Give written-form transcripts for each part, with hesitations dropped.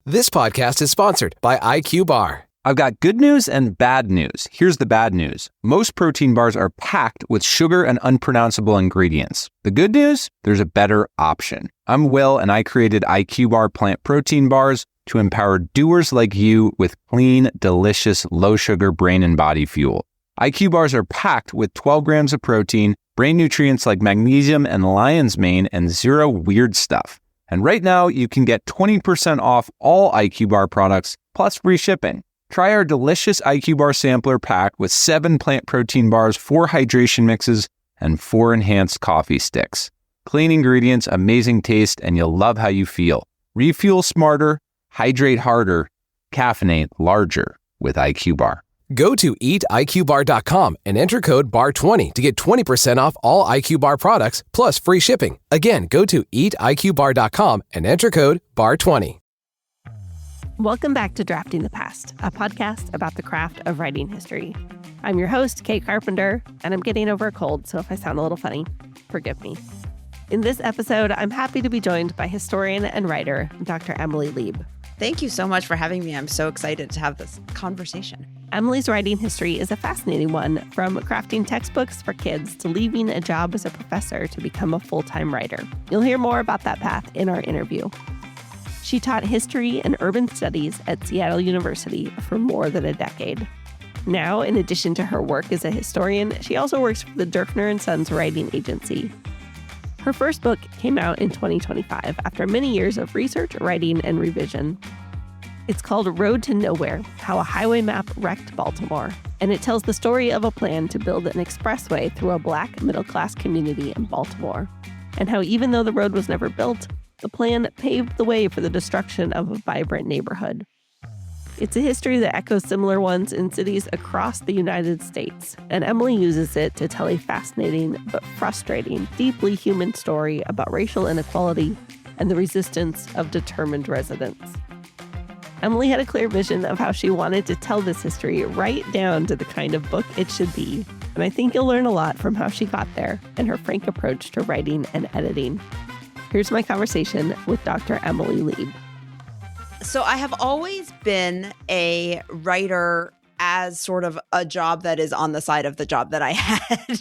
This podcast is sponsored by IQ Bar. I've got good news and bad news. Here's the bad news. Most protein bars are packed with sugar and unpronounceable ingredients. The good news? There's a better option. I'm Will, and I created IQ Bar plant protein bars to empower doers like you with clean, delicious, low-sugar brain and body fuel. IQ Bars are packed with 12 grams of protein, brain nutrients like magnesium and lion's mane, and zero weird stuff. And right now, you can get 20% off all IQ Bar products, plus free shipping. Try our delicious IQ Bar sampler pack with 7 plant protein bars, 4 hydration mixes, and 4 enhanced coffee sticks. Clean ingredients, amazing taste, and you'll love how you feel. Refuel smarter, hydrate harder, caffeinate larger with IQ Bar. Go to eatiqbar.com and enter code BAR20 to get 20% off all IQ Bar products, plus free shipping. Again, go to eatiqbar.com and enter code BAR20. Welcome back to Drafting the Past, a podcast about the craft of writing history. I'm your host, Kate Carpenter, and I'm getting over a cold, so if I sound a little funny, forgive me. In this episode, I'm happy to be joined by historian and writer, Dr. Emily Lieb. Thank you so much for having me. I'm so excited to have this conversation. Emily's writing history is a fascinating one, from crafting textbooks for kids to leaving a job as a professor to become a full-time writer. You'll hear more about that path in our interview. She taught history and urban studies at Seattle University for more than a decade. Now, in addition to her work as a historian, she also works for the Derfner & Sons writing agency. Her first book came out in 2025 after many years of research, writing, and revision. It's called Road to Nowhere: How a Highway Map Wrecked Baltimore, and it tells the story of a plan to build an expressway through a Black middle-class community in Baltimore, and how even though the road was never built, the plan paved the way for the destruction of a vibrant neighborhood. It's a history that echoes similar ones in cities across the United States, and Emily uses it to tell a fascinating but frustrating, deeply human story about racial inequality and the resistance of determined residents. Emily had a clear vision of how she wanted to tell this history right down to the kind of book it should be, and I think you'll learn a lot from how she got there and her frank approach to writing and editing. Here's my conversation with Dr. Emily Lieb. So I have always been a writer as sort of a job that is on the side of the job that I had.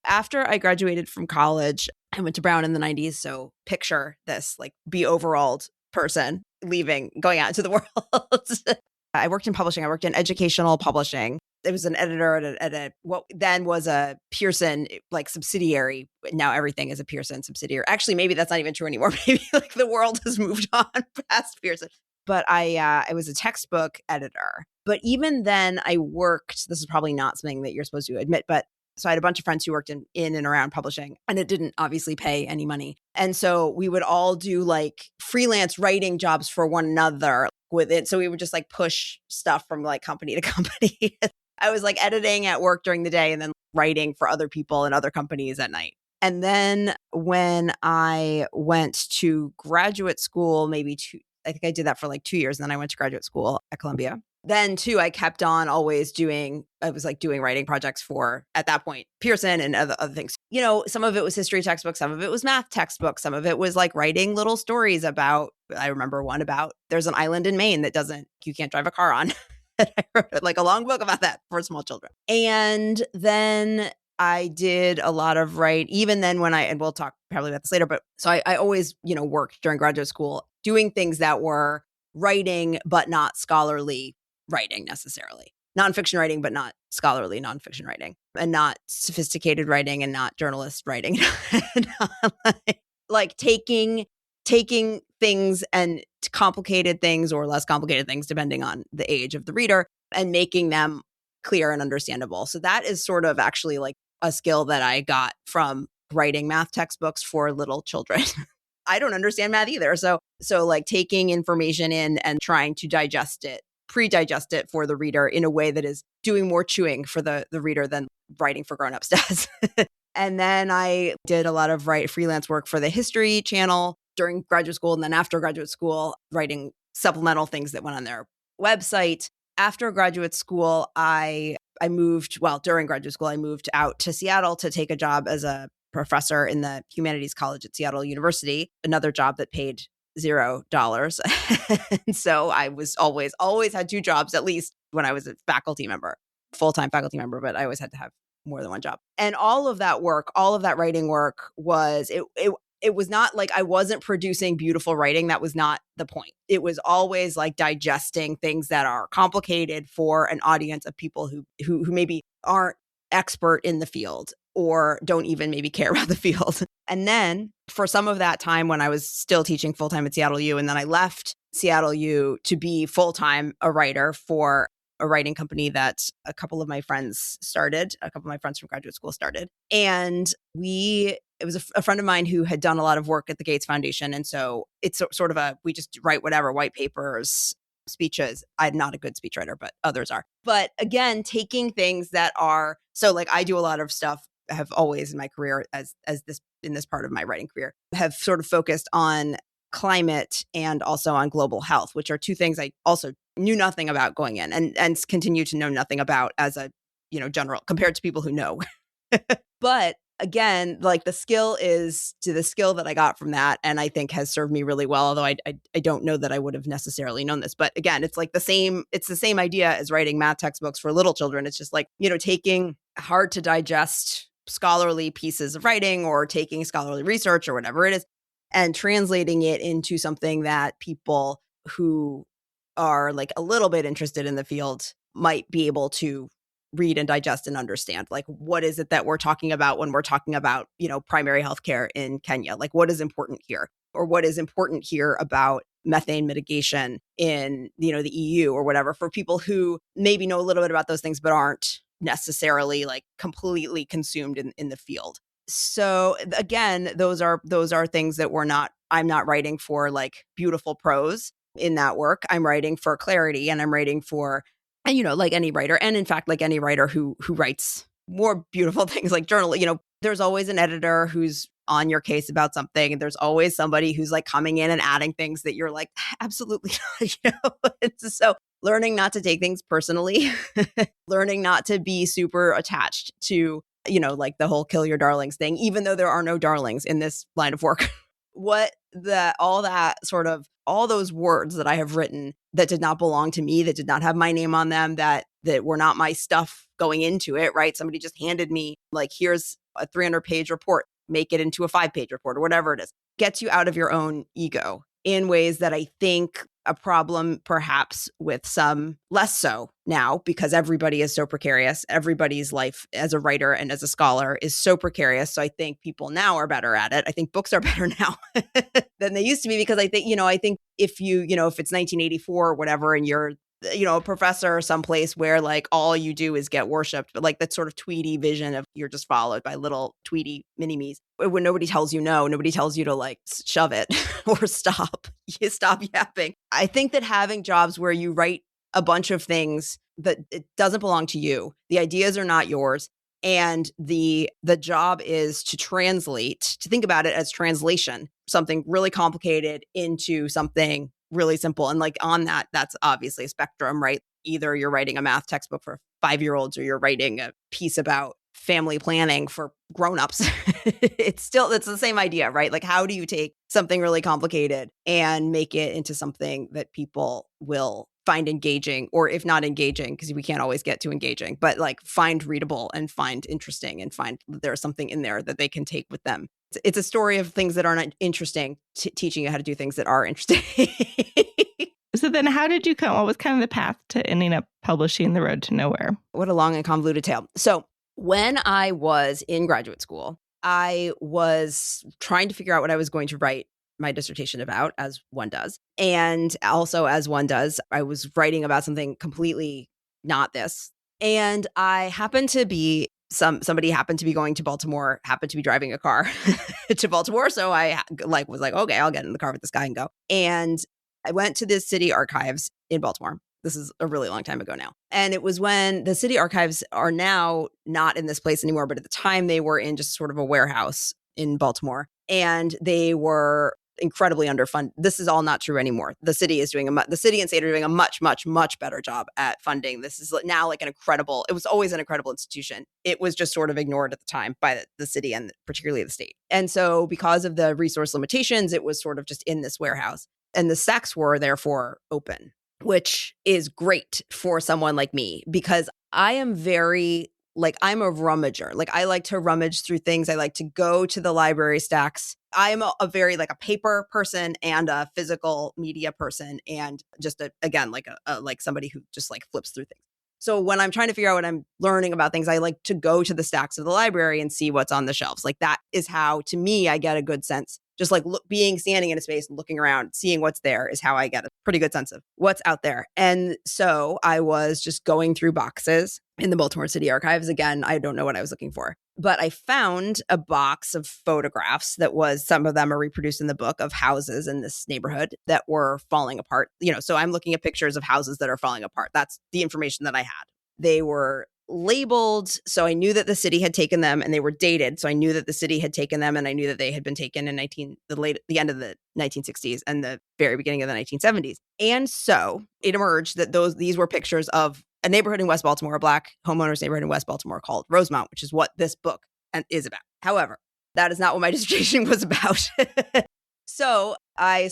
After I graduated from college, I went to Brown in the 90s. So picture this, like, be overalled person leaving, going out into the world. I worked in publishing. I worked in educational publishing. I was an editor at what then was a Pearson subsidiary. Now everything is a Pearson subsidiary. Actually, maybe that's not even true anymore. Maybe the world has moved on past Pearson. But I was a textbook editor. But even then, I worked. This is probably not something that you're supposed to admit, but so I had a bunch of friends who worked in and around publishing, and it didn't obviously pay any money. And so we would all do freelance writing jobs for one another with it. So we would just push stuff from company to company. I was editing at work during the day and then writing for other people and other companies at night. And then when I went to graduate school, I think I did that for 2 years. And then I went to graduate school at Columbia. Then too, I kept on always doing writing projects for, at that point, Pearson and other things. You know, some of it was history textbooks, some of it was math textbooks, some of it was writing little stories about, I remember one about, there's an island in Maine that you can't drive a car on. I wrote a long book about that for small children. And then I did a lot of even then and we'll talk probably about this later, but so I always, worked during graduate school doing things that were writing, but not scholarly writing necessarily. Nonfiction writing, but not scholarly nonfiction writing, and not sophisticated writing and not journalist writing. Taking things and complicated things or less complicated things, depending on the age of the reader, and making them clear and understandable. So that is sort of actually a skill that I got from writing math textbooks for little children. I don't understand math either. So taking information in and trying to pre-digest it for the reader in a way that is doing more chewing for the reader than writing for grown-ups does. And then I did a lot of freelance work for the History Channel during graduate school, and then after graduate school, writing supplemental things that went on their website. After graduate school, during graduate school, I moved out to Seattle to take a job as a professor in the Humanities College at Seattle University, another job that paid $0. And so I was always had two jobs, at least when I was a faculty member, full-time faculty member, but I always had to have more than one job. And all of that work, all of that writing work was, it was not like I wasn't producing beautiful writing. That was not the point. It was always like digesting things that are complicated for an audience of people who maybe aren't expert in the field or don't even maybe care about the field. And then for some of that time when I was still teaching full-time at Seattle U, and then I left Seattle U to be full-time a writer for a writing company that a couple of my friends from graduate school started. And it was a friend of mine who had done a lot of work at the Gates Foundation. And so it's sort of we just write whatever, white papers, speeches. I'm not a good speechwriter, but others are. But again, taking things that are, so like I do a lot of stuff, have always in my career in this part of my writing career, have sort of focused on climate and also on global health, which are two things I also knew nothing about going in and continue to know nothing about as a, general compared to people who know. But again, like the skill that I got from that, and I think has served me really well, although I don't know that I would have necessarily known this. But again, it's the same idea as writing math textbooks for little children. It's just like, taking hard to digest scholarly pieces of writing or taking scholarly research or whatever it is and translating it into something that people who are like a little bit interested in the field might be able to read and digest and understand. Like, what is it that we're talking about when we're talking about, primary healthcare in Kenya? Like, what is important here? Or what is important here about methane mitigation in, the EU or whatever, for people who maybe know a little bit about those things, but aren't necessarily like completely consumed in the field. So again, those are things that I'm not writing for like beautiful prose in that work. I'm writing for clarity, and I'm writing for, and like any writer, and in fact, like any writer who writes more beautiful things like journal, there's always an editor who's on your case about something, and there's always somebody who's like coming in and adding things that you're like, absolutely not, It's so learning not to take things personally, learning not to be super attached to, like the whole kill your darlings thing, even though there are no darlings in this line of work. All those words that I have written that did not belong to me, that did not have my name on them, that were not my stuff going into it, right? Somebody just handed me like, here's a 300-page report, make it into a 5-page report or whatever it is. Gets you out of your own ego in ways that I think a problem perhaps with some less so now, because everybody is so precarious. Everybody's life as a writer and as a scholar is so precarious. So I think people now are better at it. I think books are better now than they used to be, because I think if if it's 1984 or whatever, and you're a professor or someplace where like all you do is get worshipped, but like that sort of Tweety vision of you're just followed by little Tweety mini-me's, when nobody tells you no, nobody tells you to like shove it or stop, you stop yapping. I think that having jobs where you write a bunch of things that it doesn't belong to you, the ideas are not yours, and the job is to think about it as translation, something really complicated into something really simple. And like on that's obviously a spectrum, right? Either you're writing a math textbook for 5-year-olds or you're writing a piece about family planning for grownups. It's the same idea, right? Like, how do you take something really complicated and make it into something that people will find engaging, or if not engaging, because we can't always get to engaging, but like find readable and find interesting and find there's something in there that they can take with them. It's a story of things that aren't interesting, teaching you how to do things that are interesting. So then how did you what was kind of the path to ending up publishing The Road to Nowhere? What a long and convoluted tale. So when I was in graduate school, I was trying to figure out what I was going to write my dissertation about, as one does. And also, as one does, I was writing about something completely not this. And I happened to be somebody happened to be going to Baltimore, happened to be driving a car to Baltimore. So I was like, okay, I'll get in the car with this guy and go. And I went to the city archives in Baltimore. This is a really long time ago now. And it was when the city archives are now not in this place anymore, but at the time they were in just sort of a warehouse in Baltimore. And they were incredibly underfunded. This is all not true anymore. The city is doing the city and state are doing a much, much, much better job at funding. This is now like it was always an incredible institution. It was just sort of ignored at the time by the city and particularly the state. And so because of the resource limitations, it was sort of just in this warehouse. And the stacks were therefore open, which is great for someone like me because I am I'm a rummager. Like I like to rummage through things. I like to go to the library stacks. I'm a very like a paper person and a physical media person and just like somebody who just like flips through things. So when I'm trying to figure out what I'm learning about things, I like to go to the stacks of the library and see what's on the shelves. Like that is how, to me, I get a good sense. Just like standing in a space and looking around, seeing what's there is how I get a pretty good sense of what's out there. And so I was just going through boxes in the Baltimore City Archives. Again, I don't know what I was looking for, but I found a box of photographs some of them are reproduced in the book of houses in this neighborhood that were falling apart. So I'm looking at pictures of houses that are falling apart. That's the information that I had. They were labeled, so I knew that the city had taken them, and they were dated, so I knew that the city had taken them, and I knew that they had been taken in the end of the 1960s and the very beginning of the 1970s. And so it emerged that these were pictures of a neighborhood in West Baltimore, a Black homeowners neighborhood in West Baltimore called Rosemount, which is what this book is about. However, that is not what my dissertation was about. So I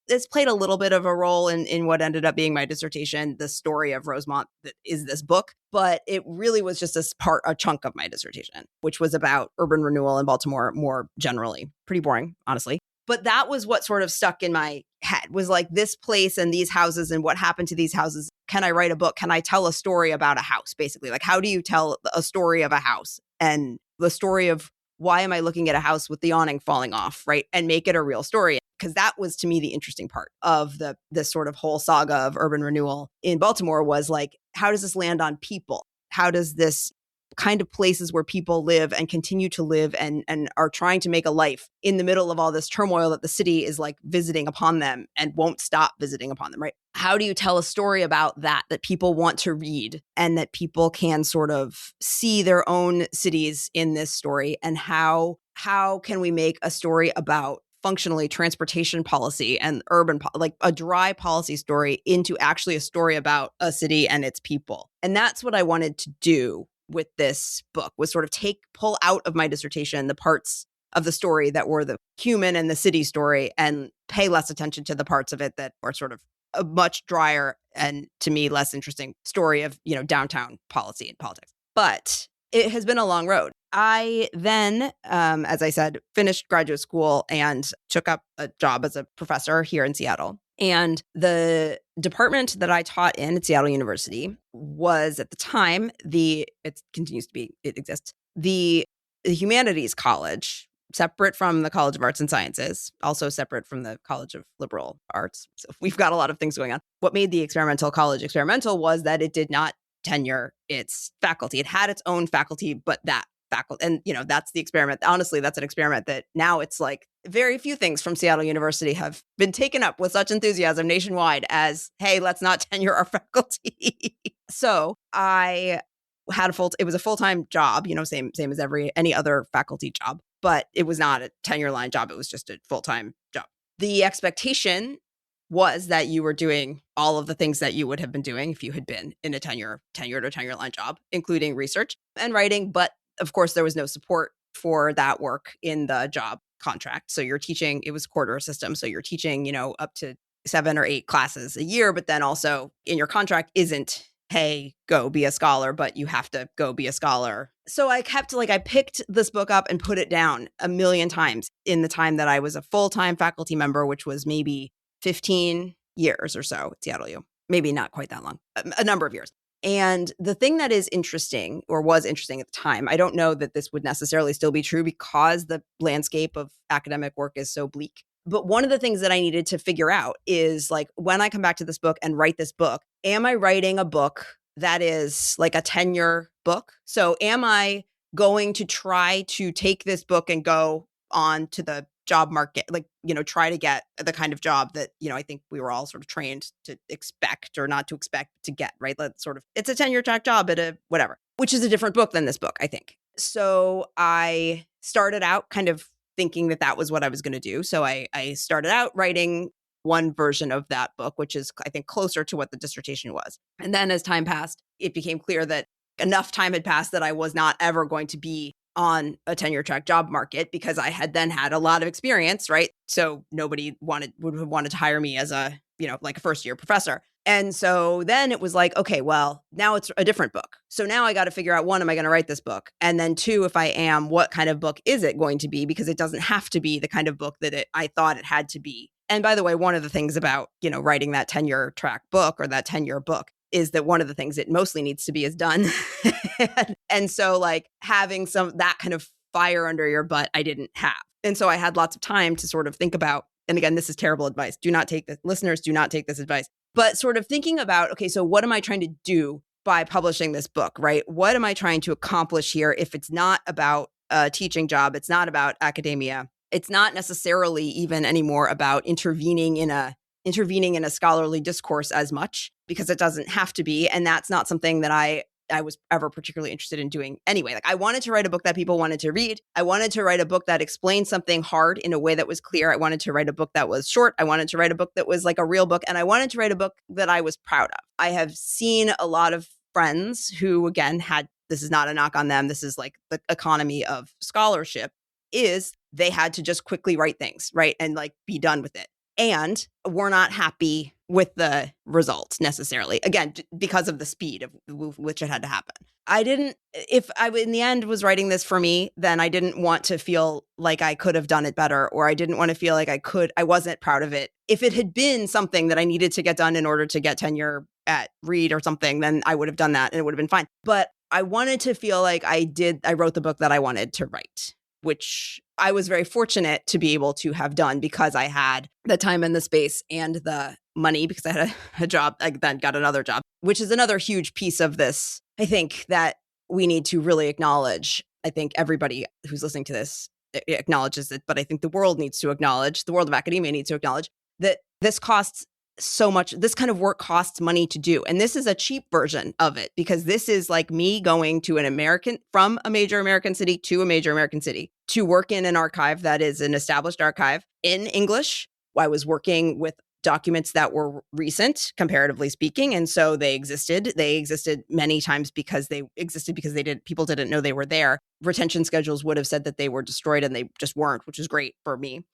this played a little bit of a role in what ended up being my dissertation, the story of Rosemont that is this book, but it really was just a chunk of my dissertation, which was about urban renewal in Baltimore more generally. Pretty boring, honestly. But that was what sort of stuck in my head, was like this place and these houses and what happened to these houses. Can I write a book? Can I tell a story about a house, basically? Like, how do you tell a story of a house and the story of why am I looking at a house with the awning falling off, right? And make it a real story. Because that was, to me, the interesting part of this sort of whole saga of urban renewal in Baltimore was like, how does this land on people? How does this kind of places where people live and continue to live and are trying to make a life in the middle of all this turmoil that the city is like visiting upon them and won't stop visiting upon them, right? How do you tell a story about that people want to read and that people can sort of see their own cities in this story? And how can we make a story about functionally transportation policy and like a dry policy story into actually a story about a city and its people? And that's what I wanted to do with this book, was sort of pull out of my dissertation the parts of the story that were the human and the city story and pay less attention to the parts of it that were sort of a much drier and, to me, less interesting story of, downtown policy and politics. But it has been a long road. I then, as I said, finished graduate school and took up a job as a professor here in Seattle. And the department that I taught in at Seattle University was, at the time, it exists, the humanities college, separate from the College of Arts and Sciences, also separate from the College of Liberal Arts. So we've got a lot of things going on. What made the experimental college experimental was that it did not tenure its faculty. It had its own faculty, but that faculty, and that's the experiment. Honestly, that's an experiment that now it's like very few things from Seattle University have been taken up with such enthusiasm nationwide as, hey, let's not tenure our faculty. So I had it was a full-time job, same as any other faculty job, but it was not a tenure line job. It was just a full-time job. The expectation was that you were doing all of the things that you would have been doing if you had been in a tenured or tenure line job, including research and writing. But of course, there was no support for that work in the job contract. So you're teaching, it was quarter system. So you're teaching, up to 7 or 8 classes a year, but then also in your contract isn't, hey, go be a scholar, but you have to go be a scholar. So I picked this book up and put it down a million times in the time that I was a full-time faculty member, which was maybe 15 years or so at Seattle U. Maybe not quite that long, a number of years. And the thing that is interesting, or was interesting at the time, I don't know that this would necessarily still be true because the landscape of academic work is so bleak. But one of the things that I needed to figure out is, like, when I come back to this book and write this book, am I writing a book that is like a tenure book? So am I going to try to take this book and go on to the job market, try to get the kind of job that, I think we were all sort of trained to expect, or not to expect, to get, right? It's a tenure track job at a whatever, which is a different book than this book, I think. So I started out kind of thinking that that was what I was going to do. So I started out writing one version of that book, which is, I think, closer to what the dissertation was. And then as time passed, it became clear that enough time had passed that I was not ever going to be on a tenure track job market because I had then had a lot of experience, right? So nobody would have wanted to hire me as a, like a first year professor. And so then it was like, okay, well, now it's a different book. So now I got to figure out, one, am I going to write this book? And then two, if I am, what kind of book is it going to be? Because it doesn't have to be the kind of book that I thought it had to be. And by the way, one of the things about, writing that tenure track book or that tenure book is that one of the things it mostly needs to be is done. And so like having that kind of fire under your butt, I didn't have. And so I had lots of time to sort of think about, and again, this is terrible advice. Listeners, do not take this advice. But sort of thinking about, okay, so what am I trying to do by publishing this book, right? What am I trying to accomplish here if it's not about a teaching job? It's not about academia. It's not necessarily even anymore about intervening in a scholarly discourse as much, because it doesn't have to be. And that's not something that I was ever particularly interested in doing anyway. Like I wanted to write a book that people wanted to read. I wanted to write a book that explained something hard in a way that was clear. I wanted to write a book that was short. I wanted to write a book that was like a real book. And I wanted to write a book that I was proud of. I have seen a lot of friends who, again, this is not a knock on them. This is like the economy of scholarship, is they had to just quickly write things, right? And like be done with it. And we're not happy with the results necessarily, again, because of the speed of which it had to happen. If I in the end was writing this for me, then I didn't want to feel like I could have done it better, or I didn't want to feel like I wasn't proud of it. If it had been something that I needed to get done in order to get tenure at Reed or something, then I would have done that and it would have been fine. But I wanted to feel like I wrote the book that I wanted to write, which I was very fortunate to be able to have done because I had the time and the space and the money, because I had a job. I then got another job, which is another huge piece of this, I think, that we need to really acknowledge. I think everybody who's listening to this acknowledges it, but I think the world of academia needs to acknowledge that this costs so much. This kind of work costs money to do. And this is a cheap version of it, because this is like me going to from a major American city to a major American city to work in an archive that is an established archive in English. I was working with documents that were recent, comparatively speaking. And so they existed. They existed many times because people didn't know they were there. Retention schedules would have said that they were destroyed, and they just weren't, which is great for me.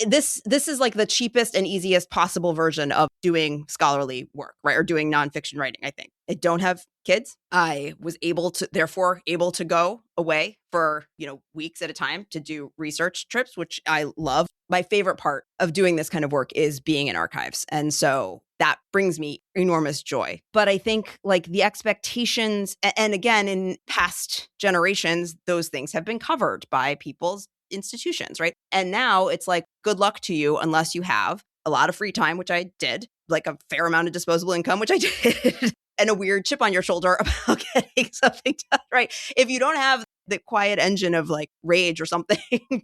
This is like the cheapest and easiest possible version of doing scholarly work, right? Or doing nonfiction writing, I think. I don't have kids. I was able to go away for, weeks at a time to do research trips, which I love. My favorite part of doing this kind of work is being in archives. And so that brings me enormous joy. But I think like the expectations, and again, in past generations, those things have been covered by people's institutions, right? And now it's like, good luck to you unless you have a lot of free time, which I did, like a fair amount of disposable income, which I did, and a weird chip on your shoulder about getting something done, right? If you don't have the quiet engine of like rage or something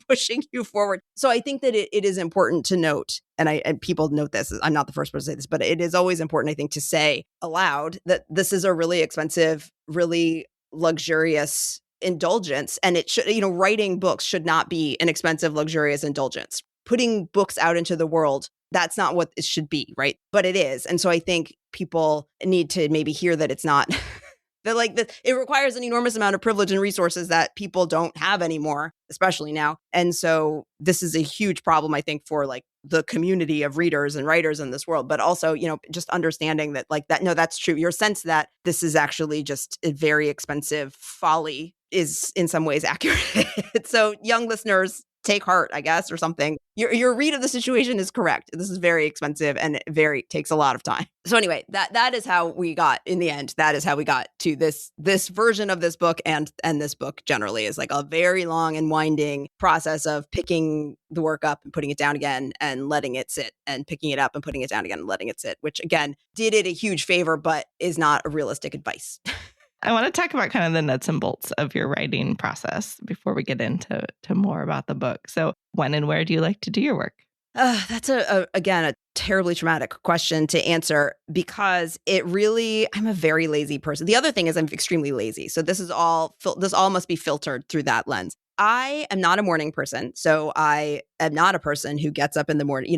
pushing you forward. So I think that it is important to note, and people note this, I'm not the first person to say this, but it is always important, I think, to say aloud that this is a really expensive, really luxurious indulgence. And it should, writing books should not be an expensive, luxurious indulgence. Putting books out into the world, that's not what it should be, right? But it is. And so I think people need to maybe hear that it's not that it requires an enormous amount of privilege and resources that people don't have anymore, especially now. And so this is a huge problem, I think, for like the community of readers and writers in this world, but also, just understanding that no, that's true. Your sense that this is actually just a very expensive folly is in some ways accurate. So young listeners, take heart, I guess, or something. Your read of the situation is correct. This is very expensive and it takes a lot of time. So anyway, that is how we got, in the end, that is how we got to this version of this book, and this book generally is like a very long and winding process of picking the work up and putting it down again and letting it sit, and picking it up and putting it down again and letting it sit, which again did it a huge favor, but is not a realistic advice. I want to talk about kind of the nuts and bolts of your writing process before we get into more about the book. So when and where do you like to do your work? That's again, a terribly traumatic question to answer, because I'm a very lazy person. The other thing is I'm extremely lazy. So this all must be filtered through that lens. I am not a morning person. So I am not a person who gets up in the morning.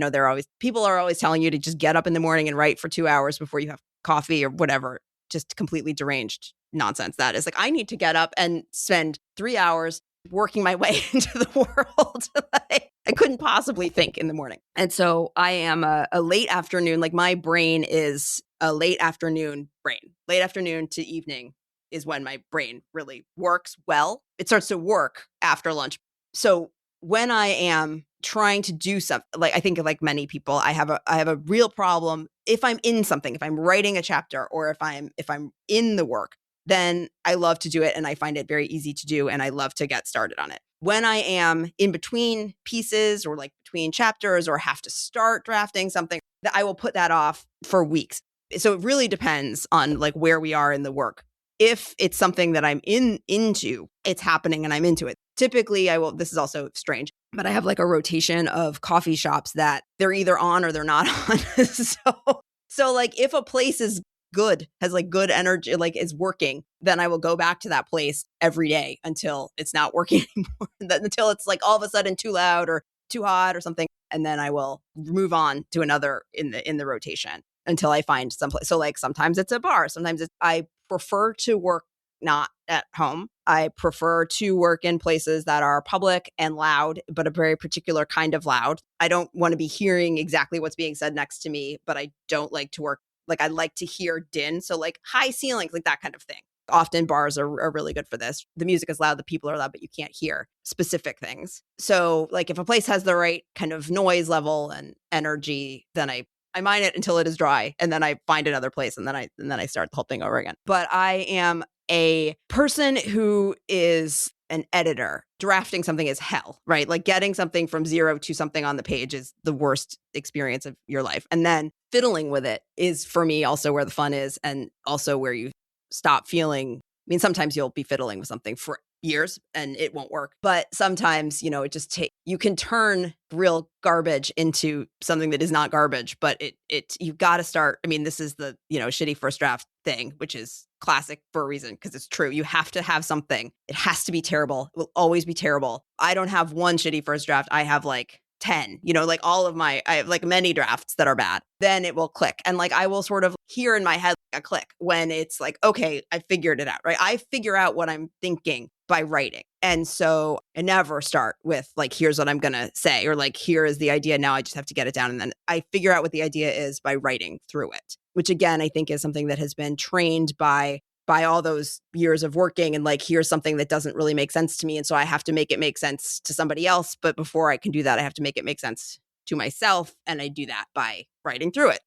People are always telling you to just get up in the morning and write for 2 hours before you have coffee or whatever. Just completely deranged nonsense. That is like, I need to get up and spend 3 hours working my way into the world. I couldn't possibly think in the morning. And so I am a late afternoon, like my brain is a late afternoon brain. Late afternoon to evening is when my brain really works well. It starts to work after lunch. So when I am trying to do something, like I think like many people, I have a real problem if I'm in something, if I'm writing a chapter or if I'm in the work, then I love to do it and I find it very easy to do and I love to get started on it. When I am in between pieces or like between chapters or have to start drafting something, that I will put that off for weeks. So it really depends on like where we are in the work. If it's something that I'm into, it's happening and I'm into it. Typically, this is also strange, but I have like a rotation of coffee shops that they're either on or they're not on. So like if a place is good, has like good energy, like is working, then I will go back to that place every day until it's not working anymore, until it's like all of a sudden too loud or too hot or something. And then I will move on to another in the rotation until I find someplace. So like sometimes it's a bar, I prefer to work not at home. I prefer to work in places that are public and loud, but a very particular kind of loud. I don't want to be hearing exactly what's being said next to me, but I don't like to work. Like I like to hear din. So like high ceilings, like that kind of thing. Often bars are really good for this. The music is loud, the people are loud, but you can't hear specific things. So like if a place has the right kind of noise level and energy, then I mine it until it is dry, and then I find another place, and then I start the whole thing over again. But I am a person who is an editor. Drafting something is hell, right? Like getting something from zero to something on the page is the worst experience of your life. And then fiddling with it is for me also where the fun is, and also where you stop feeling. I mean, sometimes you'll be fiddling with something for years and it won't work. But sometimes, it just you can turn real garbage into something that is not garbage, but you've got to start. I mean, this is the, shitty first draft thing, which is classic for a reason, because it's true. You have to have something. It has to be terrible. It will always be terrible. I don't have one shitty first draft. I have like 10, like I have like many drafts that are bad. Then it will click. And like, I will sort of hear in my head a click when it's like, okay, I figured it out, right? I figure out what I'm thinking by writing. And so I never start with like, here's what I'm going to say, or like, here is the idea. Now I just have to get it down. And then I figure out what the idea is by writing through it, which again, I think is something that has been trained by all those years of working, and like, here's something that doesn't really make sense to me. And so I have to make it make sense to somebody else. But before I can do that, I have to make it make sense to myself. And I do that by writing through it.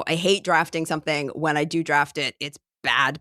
I hate drafting something. When I do draft it, it's bad.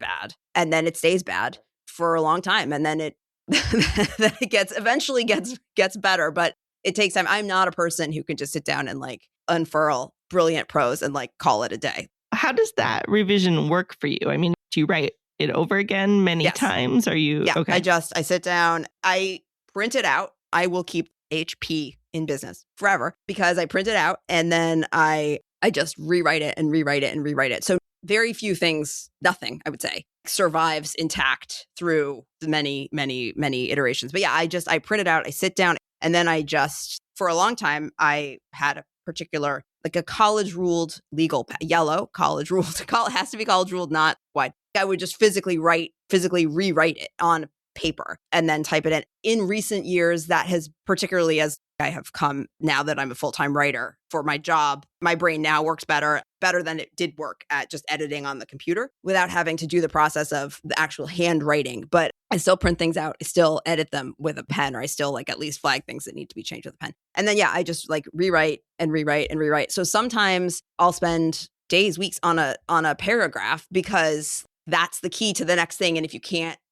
And then it stays bad for a long time. And then it eventually gets better, but it takes time. I'm not a person who can just sit down and like unfurl brilliant prose and like call it a day. How does that revision work for you? I mean, do you write it over again many times? Are you okay? I sit down, I print it out. I will keep HP in business forever because I print it out and then I just rewrite it and rewrite it and rewrite it. So very few things, nothing, I would say, survives intact through the many, many, many iterations. But yeah, I print it out, I sit down, and then for a long time, I had a particular, like a college ruled legal yellow college ruled. It has to be college ruled, not white. I would just physically rewrite it on paper and then type it in. In recent years, that has, particularly as I have come now that I'm a full-time writer for my job, my brain now works better than it did work at just editing on the computer without having to do the process of the actual handwriting. But I still print things out. I still edit them with a pen, or I still like at least flag things that need to be changed with a pen. And then, I just like rewrite and rewrite and rewrite. So sometimes I'll spend days, weeks on a paragraph because that's the key to the next thing. And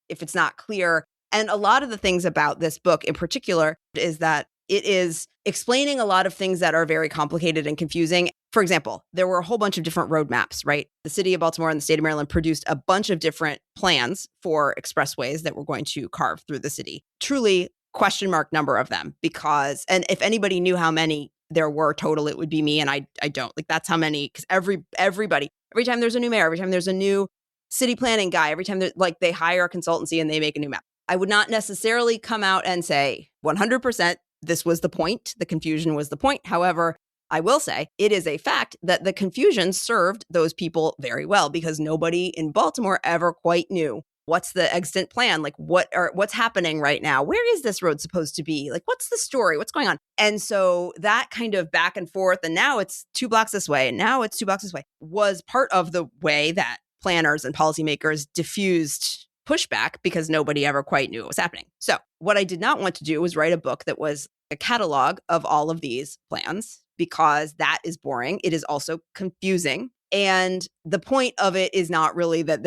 if it's not clear, and a lot of the things about this book in particular is that it is explaining a lot of things that are very complicated and confusing. For example, there were a whole bunch of different roadmaps, right? The city of Baltimore and the state of Maryland produced a bunch of different plans for expressways that were going to carve through the city. Truly question mark number of them, because, and if anybody knew how many there were total, it would be me. And I don't. Like, that's how many, because everybody, every time there's a new mayor, every time there's a new city planning guy, every time they hire a consultancy and they make a new map. I would not necessarily come out and say 100% this was the point. The confusion was the point. However, I will say it is a fact that the confusion served those people very well because nobody in Baltimore ever quite knew what's the extant plan, like what's happening right now. Where is this road supposed to be? Like, what's the story? What's going on? And so that kind of back and forth, and now it's 2 blocks this way, and now it's 2 blocks this way, was part of the way that planners and policymakers diffused pushback because nobody ever quite knew what was happening. So what I did not want to do was write a book that was a catalog of all of these plans because that is boring. It is also confusing. And the point of it is not really that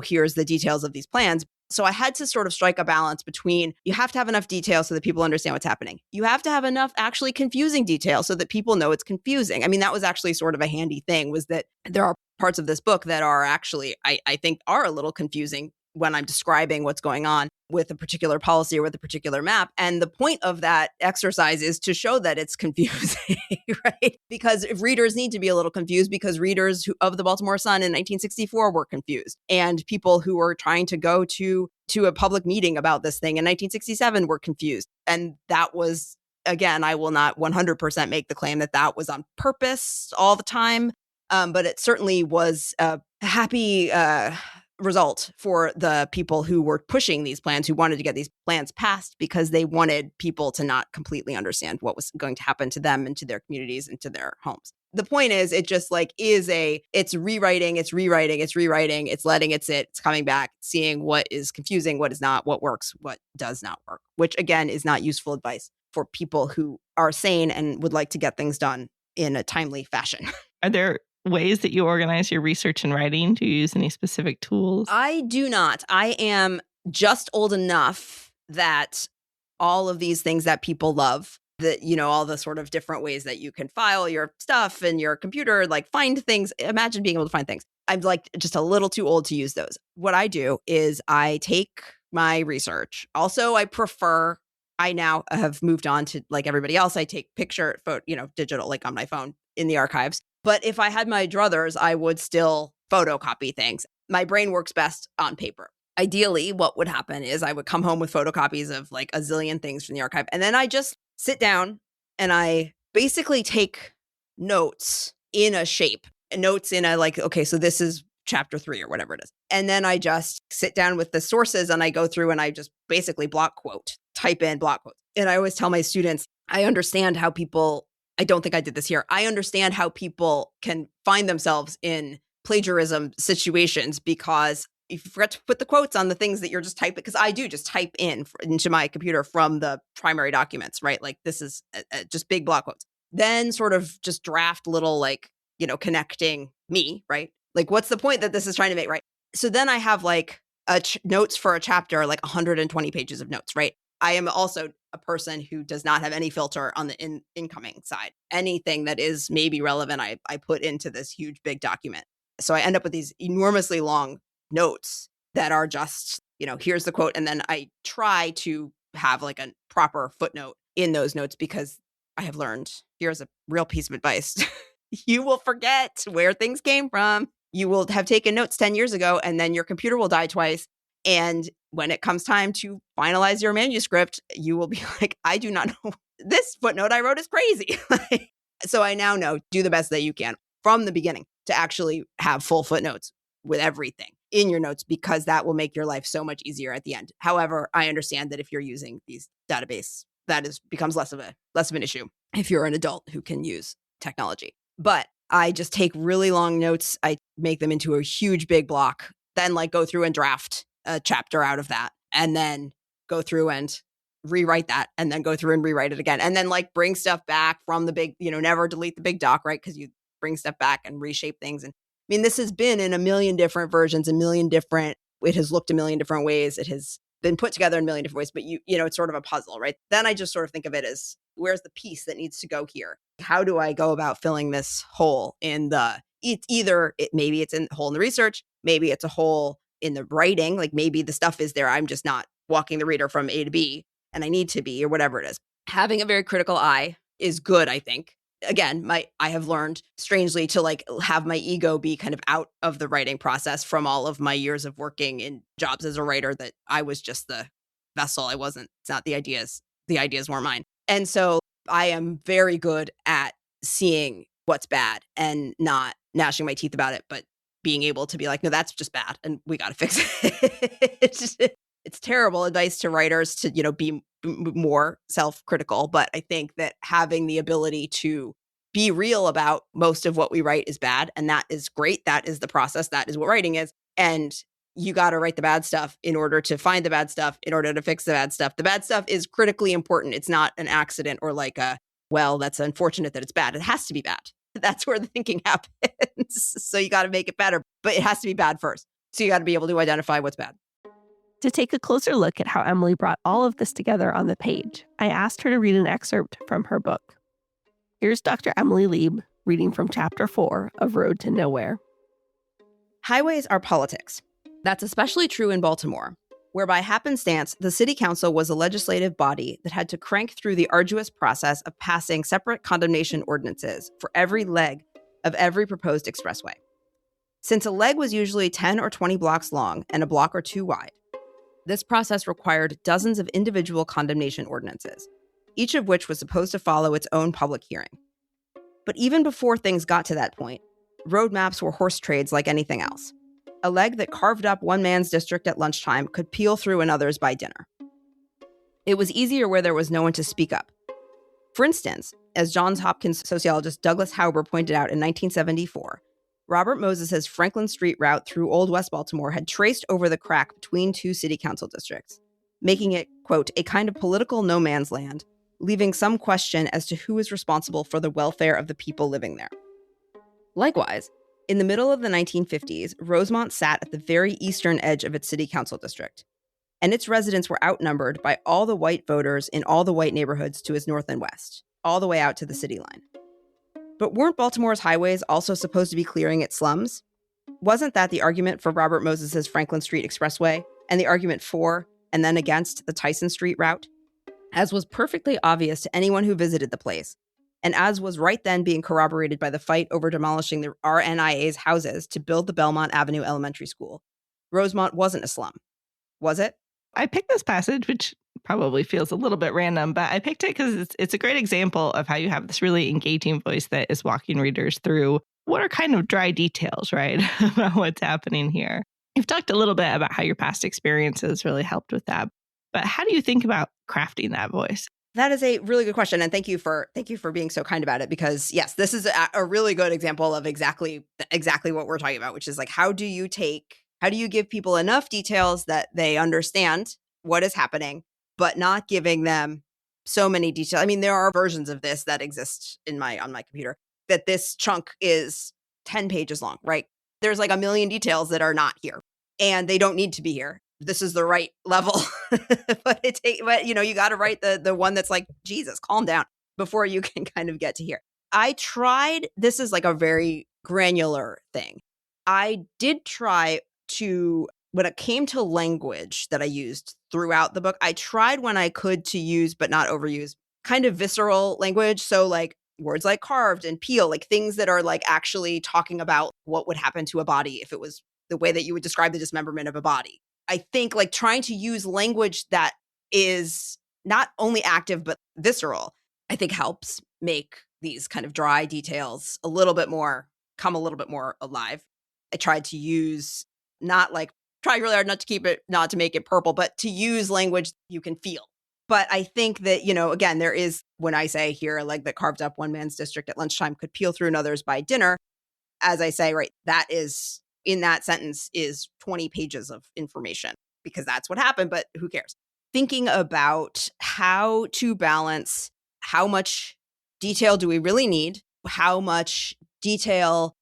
here's the details of these plans. So I had to sort of strike a balance between you have to have enough detail so that people understand what's happening. You have to have enough actually confusing detail so that people know it's confusing. I mean, that was actually sort of a handy thing was that there are parts of this book that are actually, I think, are a little confusing when I'm describing what's going on with a particular policy or with a particular map. And the point of that exercise is to show that it's confusing, right? Because if readers need to be a little confused because readers of the Baltimore Sun in 1964 were confused. And people who were trying to go to a public meeting about this thing in 1967 were confused. And that was, again, I will not 100% make the claim that that was on purpose all the time. But it certainly was a happy result for the people who were pushing these plans, who wanted to get these plans passed because they wanted people to not completely understand what was going to happen to them and to their communities and to their homes. The point is, it just it's rewriting, it's letting it sit, it's coming back, seeing what is confusing, what is not, what works, what does not work, which again is not useful advice for people who are sane and would like to get things done in a timely fashion. Are there ways that you organize your research and writing? Do you use any specific tools? I do not. I am just old enough that all of these things that people love, that, all the sort of different ways that you can file your stuff and your computer, like find things, imagine being able to find things. I'm like just a little too old to use those. What I do is I take my research. Also, I now have moved on to, like everybody else, I take picture, photo, digital, like on my phone in the archives. But if I had my druthers, I would still photocopy things. My brain works best on paper. Ideally, what would happen is I would come home with photocopies of like a zillion things from the archive. And then I just sit down and I basically take notes in a shape, notes in a okay, so this is chapter 3 or whatever it is. And then I just sit down with the sources and I go through and I just basically block quote, type in block quotes. And I always tell my students, I understand how people, I don't think I did this here, I understand how people can find themselves in plagiarism situations because if you forget to put the quotes on the things that you're just typing, because I do just type into my computer from the primary documents, right? Like this is just big block quotes. Then sort of just draft little connecting me, right? Like what's the point that this is trying to make, right? So then I have notes for a chapter, like 120 pages of notes, right? I am also a person who does not have any filter on the incoming side. Anything that is maybe relevant, I put into this huge, big document. So I end up with these enormously long notes that are just, here's the quote. And then I try to have like a proper footnote in those notes because I have learned, here's a real piece of advice. You will forget where things came from. You will have taken notes 10 years ago and then your computer will die twice. And when it comes time to finalize your manuscript, you will be like, I do not know. This footnote I wrote is crazy. So I now know, do the best that you can from the beginning to actually have full footnotes with everything in your notes, because that will make your life so much easier at the end. However, I understand that if you're using these database, becomes less of an issue if you're an adult who can use technology. But I just take really long notes. I make them into a huge big block, then go through and draft a chapter out of that, and then go through and rewrite that, and then go through and rewrite it again, and then bring stuff back from the big, never delete the big doc, right? Because you bring stuff back and reshape things. And I mean, this has been in a million different versions, it has looked a million different ways. It has been put together in a million different ways, but it's sort of a puzzle, right? Then I just sort of think of it as, where's the piece that needs to go here? How do I go about filling this hole in maybe it's a hole in the research, maybe it's a hole in the writing, maybe the stuff is there, I'm just not walking the reader from A to B and I need to be, or whatever it is. Having a very critical eye is good, I think. Again, I have learned strangely to have my ego be kind of out of the writing process from all of my years of working in jobs as a writer, that I was just the vessel. It's not the ideas weren't mine. And so I am very good at seeing what's bad and not gnashing my teeth about it, but being able to be like, no, that's just bad and we got to fix it. It's terrible advice to writers to, be more self-critical. But I think that having the ability to be real about most of what we write is bad. And that is great. That is the process. That is what writing is. And you got to write the bad stuff in order to find the bad stuff, in order to fix the bad stuff. The bad stuff is critically important. It's not an accident or like that's unfortunate that it's bad. It has to be bad. That's where the thinking happens. So you got to make it better, but it has to be bad first. So you got to be able to identify what's bad. To take a closer look at how Emily brought all of this together on the page, I asked her to read an excerpt from her book. Here's Dr. Emily Lieb reading from Chapter 4 of Road to Nowhere. Highways are politics. That's especially true in Baltimore, where by happenstance, the city council was a legislative body that had to crank through the arduous process of passing separate condemnation ordinances for every leg of every proposed expressway. Since a leg was usually 10 or 20 blocks long and a block or two wide, this process required dozens of individual condemnation ordinances, each of which was supposed to follow its own public hearing. But even before things got to that point, road maps were horse trades like anything else. A leg that carved up one man's district at lunchtime could peel through another's by dinner. It was easier where there was no one to speak up. For instance, as Johns Hopkins sociologist Douglas Hauber pointed out in 1974, Robert Moses's Franklin Street route through Old West Baltimore had traced over the crack between two city council districts, making it, quote, a kind of political no man's land, leaving some question as to who is responsible for the welfare of the people living there. Likewise, in the middle of the 1950s, Rosemont sat at the very eastern edge of its city council district, and its residents were outnumbered by all the white voters in all the white neighborhoods to its north and west, all the way out to the city line. But weren't Baltimore's highways also supposed to be clearing its slums? Wasn't that the argument for Robert Moses's Franklin Street Expressway, and the argument for and then against the Tyson Street route? As was perfectly obvious to anyone who visited the place, and as was right then being corroborated by the fight over demolishing the RNIA's houses to build the Belmont Avenue Elementary School, Rosemont wasn't a slum. Was it? I picked this passage, which probably feels a little bit random, but I picked it because it's a great example of how you have this really engaging voice that is walking readers through what are kind of dry details, right, about what's happening here. You've talked a little bit about how your past experiences really helped with that, but how do you think about crafting that voice? That is a really good question. And thank you for being so kind about it, because yes, this is a really good example of exactly what we're talking about, which is like, how do you give people enough details that they understand what is happening, but not giving them so many details. I mean, there are versions of this that exist on my computer that this chunk is 10 pages long, right? There's like a million details that are not here and they don't need to be here. This is the right level, but you got to write the one that's like, Jesus, calm down before you can kind of get to here. This is like a very granular thing. I did try to, when it came to language that I used throughout the book, I tried when I could to use, but not overuse, kind of visceral language. So like words like carved and peel, like things that are like actually talking about what would happen to a body if it was the way that you would describe the dismemberment of a body. I think like trying to use language that is not only active, but visceral, I think helps make these kind of dry details come a little bit more alive. I tried to use try really hard not to make it purple, but to use language you can feel. But I think that, again, there is, when I say here, a leg that carved up one man's district at lunchtime could peel through another's by dinner. As I say, right, that is, in that sentence is 20 pages of information because that's what happened, but who cares? Thinking about how to balance how much detail do we really need, how much detail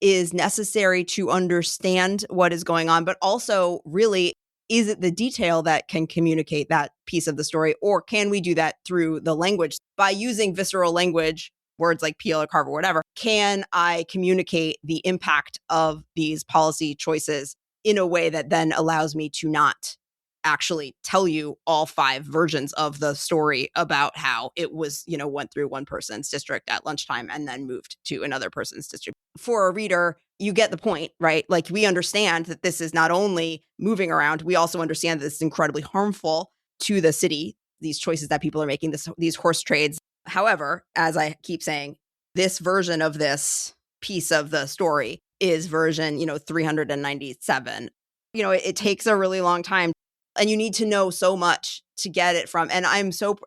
is necessary to understand what is going on, but also really, is it the detail that can communicate that piece of the story, or can we do that through the language? By using visceral language, words like peel or carve or whatever, can I communicate the impact of these policy choices in a way that then allows me to not actually tell you all 5 versions of the story about how it was, went through one person's district at lunchtime and then moved to another person's district. For a reader you get the point, right? Like, we understand that this is not only moving around, we also understand that this is incredibly harmful to the city, these choices that people are making, these horse trades. However, as I keep saying, this version of this piece of the story is version, 397. It takes a really long time, and you need to know so much to get it from. And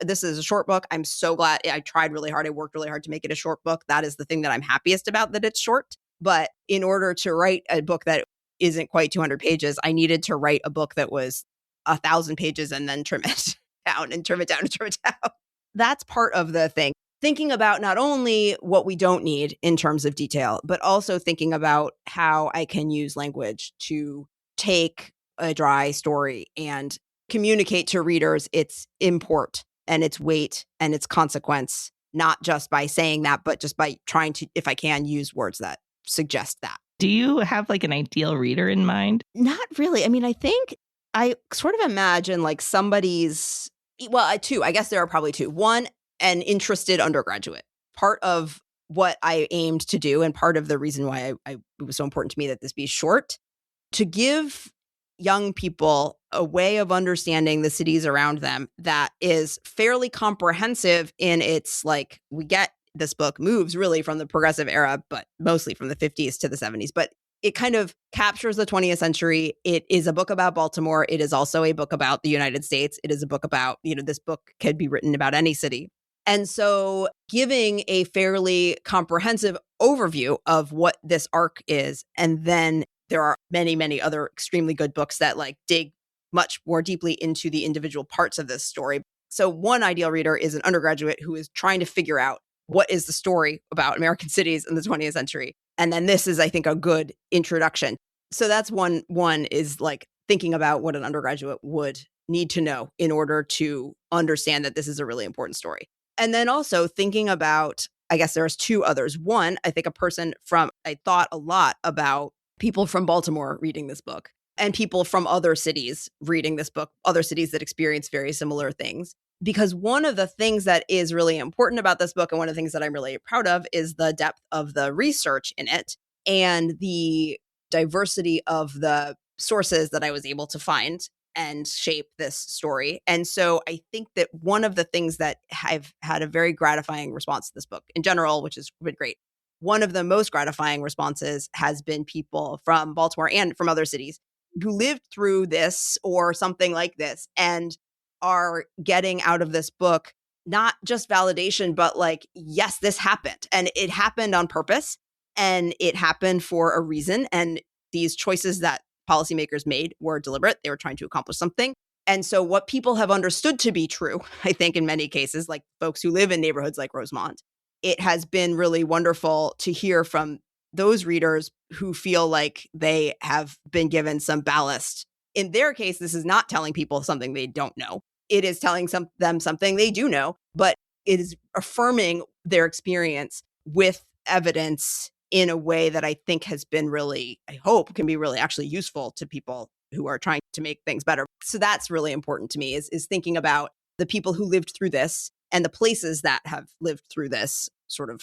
this is a short book. I'm so glad. I tried really hard. I worked really hard to make it a short book. That is the thing that I'm happiest about, that it's short. But in order to write a book that isn't quite 200 pages, I needed to write a book that was 1,000 pages and then trim it down and trim it down and trim it down. That's part of the thing. Thinking about not only what we don't need in terms of detail, but also thinking about how I can use language to take a dry story and communicate to readers its import and its weight and its consequence, not just by saying that, but just by trying to, if I can, use words that suggest that. Do you have like an ideal reader in mind? Not really. I mean, I think I sort of imagine like somebody's, two. I guess there are probably two. One, an interested undergraduate. Part of what I aimed to do, and part of the reason why it was so important to me that this be short, to give young people a way of understanding the cities around them that is fairly comprehensive in its, like, we get this book moves really from the progressive era, but mostly from the 50s to the 70s. But it kind of captures the 20th century. It is a book about Baltimore. It is also a book about the United States. It is a book about, this book could be written about any city. And so giving a fairly comprehensive overview of what this arc is. And then there are many, many other extremely good books that like dig much more deeply into the individual parts of this story. So one ideal reader is an undergraduate who is trying to figure out what is the story about American cities in the 20th century. And then this is, I think, a good introduction. So that's one is like thinking about what an undergraduate would need to know in order to understand that this is a really important story. And then also thinking about, I guess there's two others. One, I think I thought a lot about people from Baltimore reading this book and people from other cities reading this book, other cities that experience very similar things. Because one of the things that is really important about this book, and one of the things that I'm really proud of, is the depth of the research in it and the diversity of the sources that I was able to find and shape this story. And so I think that one of the things that I've had a very gratifying response to this book in general, which has been great, one of the most gratifying responses has been people from Baltimore and from other cities who lived through this or something like this and are getting out of this book not just validation, but like, yes, this happened. And it happened on purpose. And it happened for a reason. And these choices that policymakers made were deliberate. They were trying to accomplish something. And so what people have understood to be true, I think in many cases, like folks who live in neighborhoods like Rosemont, it has been really wonderful to hear from those readers who feel like they have been given some ballast. In their case, this is not telling people something they don't know. It is telling them something they do know, but it is affirming their experience with evidence in a way that I think has been really, I hope, can be really actually useful to people who are trying to make things better. So that's really important to me, is thinking about the people who lived through this and the places that have lived through this sort of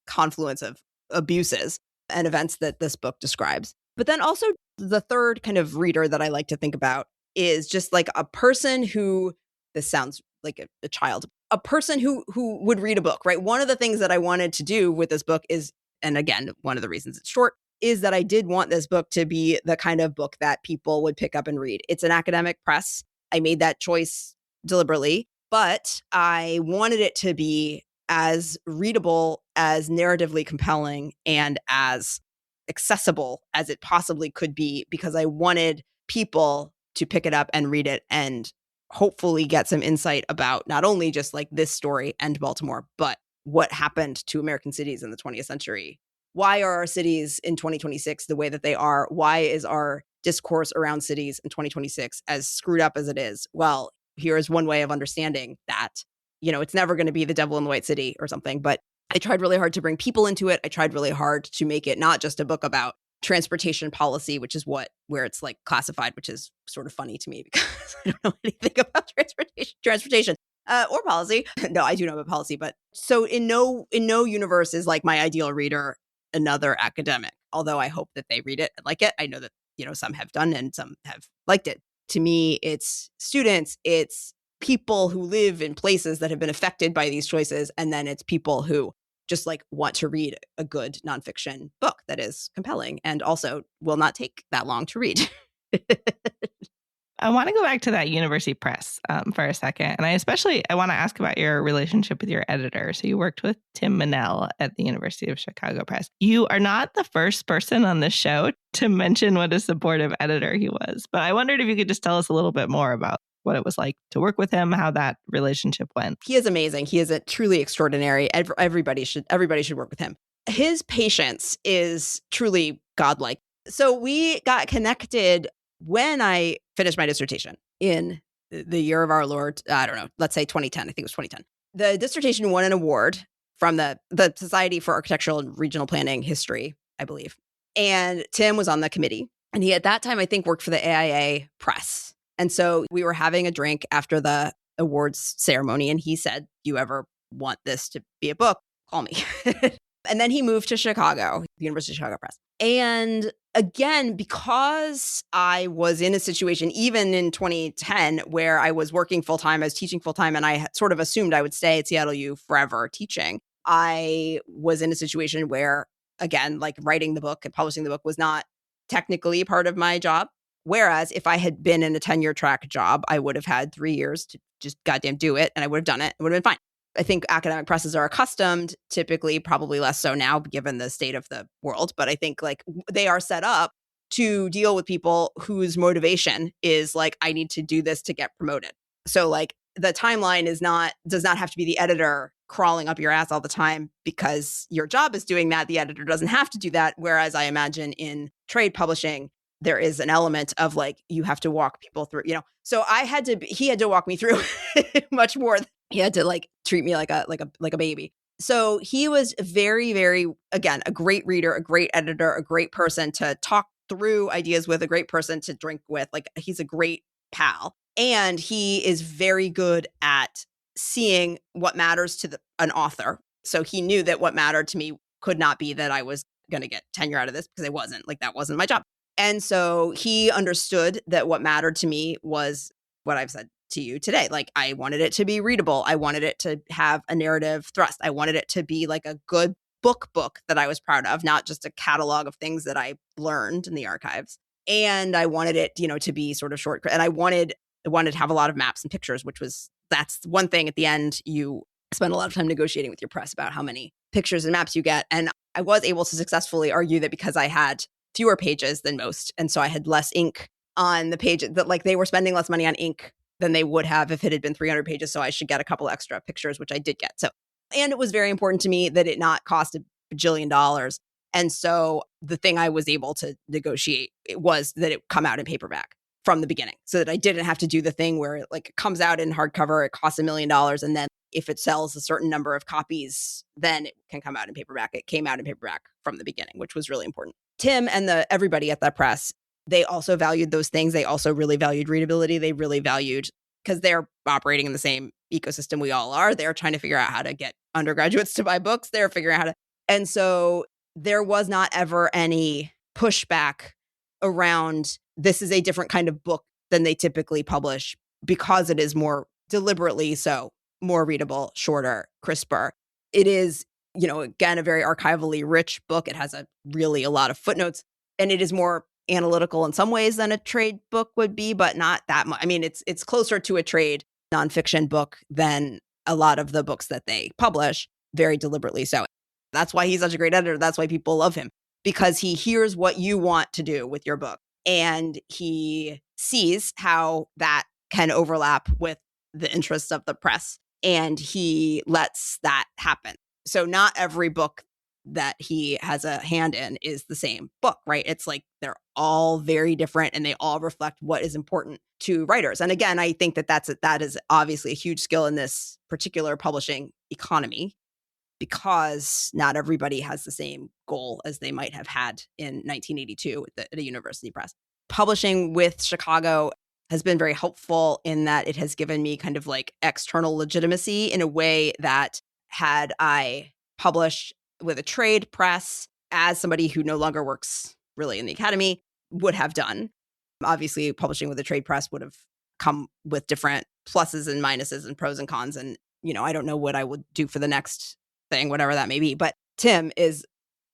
confluence of abuses and events that this book describes. But then also the third kind of reader that I like to think about is just like a person who, this sounds like a child, a person who would read a book, right? One of the things that I wanted to do with this book is, and again, one of the reasons it's short, is that I did want this book to be the kind of book that people would pick up and read. It's an academic press. I made that choice deliberately, but I wanted it to be as readable, as narratively compelling, and as accessible as it possibly could be, because I wanted people to pick it up and read it and hopefully get some insight about not only just like this story and Baltimore, but what happened to American cities in the 20th century. Why are our cities in 2026 the way that they are? Why is our discourse around cities in 2026 as screwed up as it is? Well, here is one way of understanding that. It's never going to be the devil in the white city or something, but I tried really hard to bring people into it. I tried really hard to make it not just a book about transportation policy, which is where it's like classified, which is sort of funny to me because I don't know anything about transportation or policy. No, I do know about policy, but so in no universe is like my ideal reader another academic, although I hope that they read it and like it. I know that, some have done and some have liked it. To me, it's students, it's people who live in places that have been affected by these choices, and then it's people who just like want to read a good nonfiction book that is compelling and also will not take that long to read. I want to go back to that university press for a second. And I want to ask about your relationship with your editor. So you worked with Tim Manell at the University of Chicago Press. You are not the first person on this show to mention what a supportive editor he was. But I wondered if you could just tell us a little bit more about what it was like to work with him, how that relationship went. He is amazing. He is a truly extraordinary. Everybody should work with him. His patience is truly godlike. So we got connected when I finished my dissertation in the year of our Lord, I don't know, let's say 2010. I think it was 2010. The dissertation won an award from the Society for Architectural and Regional Planning History, I believe. And Tim was on the committee. And he, at that time, I think, worked for the AIA Press. And so we were having a drink after the awards ceremony. And he said, you ever want this to be a book, call me. And then he moved to Chicago, the University of Chicago Press. And again, because I was in a situation, even in 2010, where I was working full-time, I was teaching full-time, and I sort of assumed I would stay at Seattle U forever teaching, I was in a situation where, again, like writing the book and publishing the book was not technically part of my job. Whereas if I had been in a tenure track job, I would have had 3 years to just goddamn do it, and I would have done it. It would have been fine. I think academic presses are accustomed, typically, probably less so now, given the state of the world. But I think like they are set up to deal with people whose motivation is like, I need to do this to get promoted. So like the timeline does not have to be the editor crawling up your ass all the time because your job is doing that. The editor doesn't have to do that. Whereas I imagine in trade publishing, there is an element of like, you have to walk people through, So he had to walk me through much more. He had to like treat me like a baby. So he was very, very, again, a great reader, a great editor, a great person to talk through ideas with, a great person to drink with. Like he's a great pal. And he is very good at seeing what matters to an author. So he knew that what mattered to me could not be that I was going to get tenure out of this, because I wasn't. Like that wasn't my job. And so he understood that what mattered to me was what I've said to you today. Like I wanted it to be readable. I wanted it to have a narrative thrust. I wanted it to be like a good book that I was proud of, not just a catalog of things that I learned in the archives. And I wanted it, to be sort of short. And I wanted to have a lot of maps and pictures, that's one thing at the end. You spend a lot of time negotiating with your press about how many pictures and maps you get. And I was able to successfully argue that because I had fewer pages than most, and so I had less ink on the pages, that like they were spending less money on ink than they would have if it had been 300 pages. So I should get a couple extra pictures, which I did get. So, and it was very important to me that it not cost $1 bajillion. And so the thing I was able to negotiate was that it come out in paperback from the beginning, so that I didn't have to do the thing where it comes out in hardcover, it costs $1 million. And then if it sells a certain number of copies, then it can come out in paperback. It came out in paperback from the beginning, which was really important. Tim and everybody at that press, they also valued those things. They also really valued readability. They really valued, because they're operating in the same ecosystem we all are. They're trying to figure out how to get undergraduates to buy books. They're figuring out how to. And so there was not ever any pushback around, this is a different kind of book than they typically publish, because it is more deliberately so, more readable, shorter, crisper. It is, again, a very archivally rich book. It has a lot of footnotes, and it is more analytical in some ways than a trade book would be, but not that much. I mean, it's closer to a trade nonfiction book than a lot of the books that they publish, very deliberately so. That's why he's such a great editor. That's why people love him, because he hears what you want to do with your book, and he sees how that can overlap with the interests of the press, and he lets that happen. So not every book that he has a hand in is the same book, right? It's like they're all very different, and they all reflect what is important to writers. And again, I think that is obviously a huge skill in this particular publishing economy, because not everybody has the same goal as they might have had in 1982 at a university press. Publishing with Chicago has been very helpful in that it has given me kind of like external legitimacy in a way that, had I published with a trade press, as somebody who no longer works really in the academy would have done. Obviously, publishing with a trade press would have come with different pluses and minuses and pros and cons. And, I don't know what I would do for the next thing, whatever that may be. But Tim is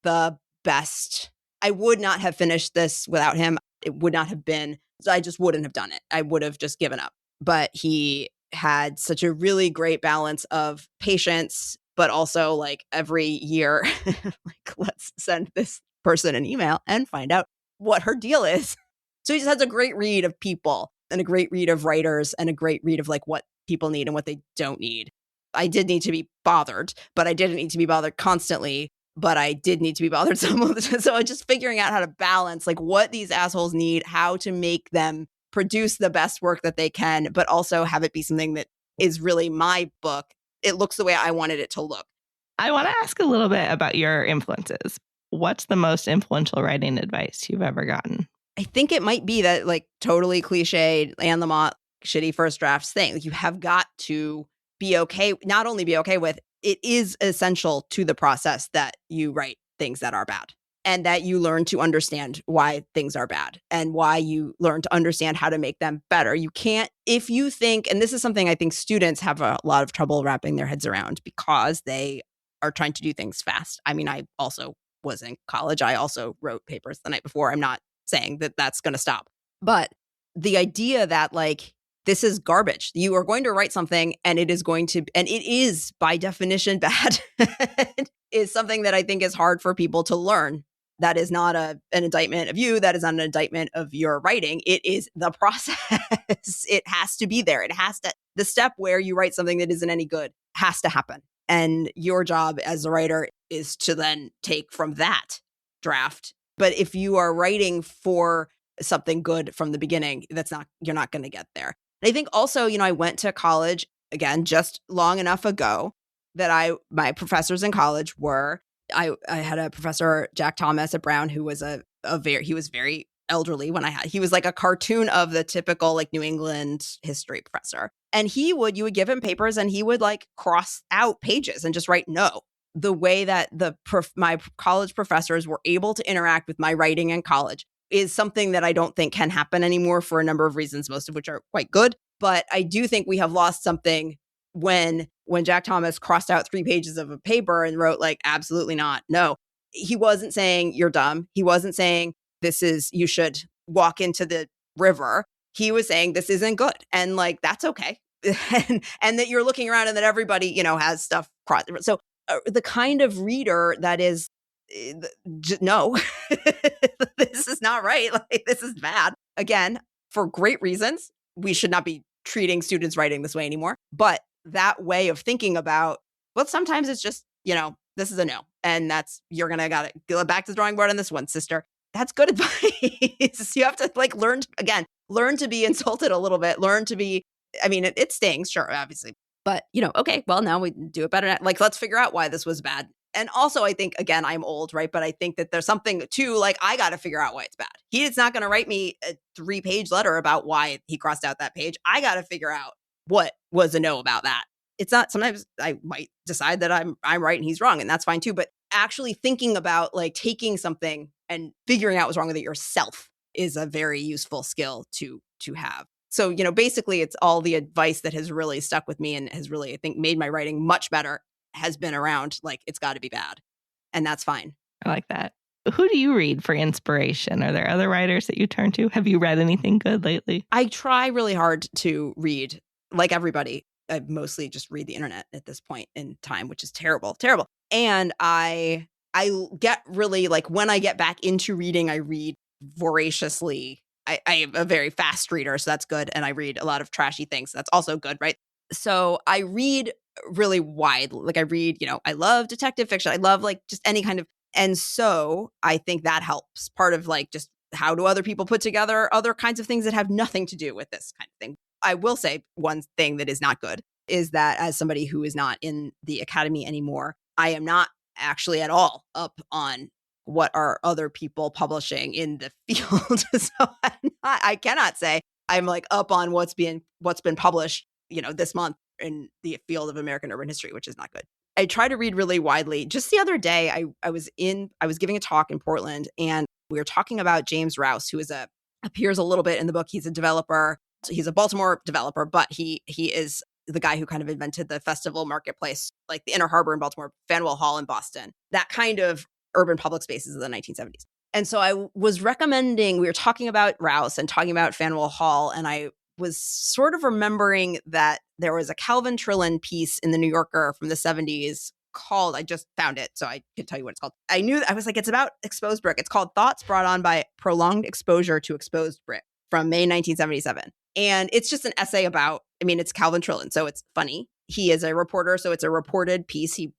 the best. I would not have finished this without him. It would not have been, I just wouldn't have done it. I would have just given up. But he had such a really great balance of patience, but also like every year, like, let's send this person an email and find out what her deal is. So he just has a great read of people and a great read of writers and a great read of like what people need and what they don't need. I did need to be bothered, but I didn't need to be bothered constantly, but I did need to be bothered some of the time. So just figuring out how to balance like what these assholes need, how to make them produce the best work that they can, but also have it be something that is really my book. It looks the way I wanted it to look. I want to ask a little bit about your influences. What's the most influential writing advice you've ever gotten? I think it might be that like totally cliched Anne Lamott, shitty first drafts thing. Like you have got to be okay, not only be okay with, it is essential to the process that you write things that are bad and that you learn to understand why things are bad and why you learn to understand how to make them better. You can't, if you think, and this is something I think students have a lot of trouble wrapping their heads around because they are trying to do things fast. I mean, I also was in college. I also wrote papers the night before. I'm not saying that that's going to stop. But the idea that like, this is garbage. You are going to write something and it is going to, and it is by definition bad, is something that I think is hard for people to learn. That is not an indictment of you. That is not an indictment of your writing. It is the process. It has to be there. It has to, the step where you write something that isn't any good has to happen. And your job as a writer is to then take from that draft. But if you are writing for something good from the beginning, you're not going to get there. And I think also, I went to college, again, just long enough ago that my professors in college were, I had a professor, Jack Thomas at Brown, who was he was very elderly he was like a cartoon of the typical like New England history professor. And you would give him papers and he would like cross out pages and just write no. The way that my college professors were able to interact with my writing in college is something that I don't think can happen anymore for a number of reasons, most of which are quite good. But I do think we have lost something when Jack Thomas crossed out 3 pages of a paper and wrote like, absolutely not. No, he wasn't saying you're dumb. He wasn't saying you should walk into the river. He was saying this isn't good. And like, that's okay. and that you're looking around and that everybody, has stuff crossed. So the kind of reader that is, no, this is not right. Like, this is bad. Again, for great reasons, we should not be treating students writing this way anymore. But that way of thinking about, well, sometimes it's just, this is a no. And you're going to got to go back to the drawing board on this one, sister. That's good advice. You have to like learn to be insulted a little bit, learn to be, I mean, it stings, sure, obviously. But, okay, well, now we do it better. Like, let's figure out why this was bad. And also, I think, again, I'm old, right? But I think that there's something too, like, I got to figure out why it's bad. He's not going to write me a 3-page letter about why he crossed out that page. I got to figure out what was a no about that. It's not, sometimes I might decide that I'm right and he's wrong, and that's fine too. But actually thinking about like taking something and figuring out what's wrong with it yourself is a very useful skill to have. So, basically it's all the advice that has really stuck with me and has really, I think, made my writing much better has been around like, it's got to be bad. And that's fine. I like that. Who do you read for inspiration? Are there other writers that you turn to? Have you read anything good lately? I try really hard to read, like everybody. I mostly just read the internet at this point in time, which is terrible. And I get really like, when I get back into reading, I read voraciously. I am a very fast reader, so that's good. And I read a lot of trashy things. So that's also good, right? So I read really wide. Like I read, I love detective fiction. I love like just any kind of, and so I think that helps. Part of like, just how do other people put together other kinds of things that have nothing to do with this kind of thing. I will say one thing that is not good is that as somebody who is not in the academy anymore, I am not actually at all up on what are other people publishing in the field. So I cannot say I'm like up on what's been published, this month in the field of American urban history, which is not good. I try to read really widely. Just the other day, I was giving a talk in Portland, and we were talking about James Rouse, who appears a little bit in the book. He's a developer. So he's a Baltimore developer, but he is the guy who kind of invented the festival marketplace, like the Inner Harbor in Baltimore, Faneuil Hall in Boston, that kind of urban public spaces of the 1970s. And so I was recommending, we were talking about Rouse and talking about Faneuil Hall, and I was sort of remembering that there was a Calvin Trillin piece in the New Yorker from the 70s called, I just found it, so I could tell you what it's called. I was like, it's about exposed brick. It's called Thoughts Brought On by Prolonged Exposure to Exposed Brick from May 1977. And it's just an essay about, it's Calvin Trillin, so it's funny. He is a reporter, so it's a reported piece. He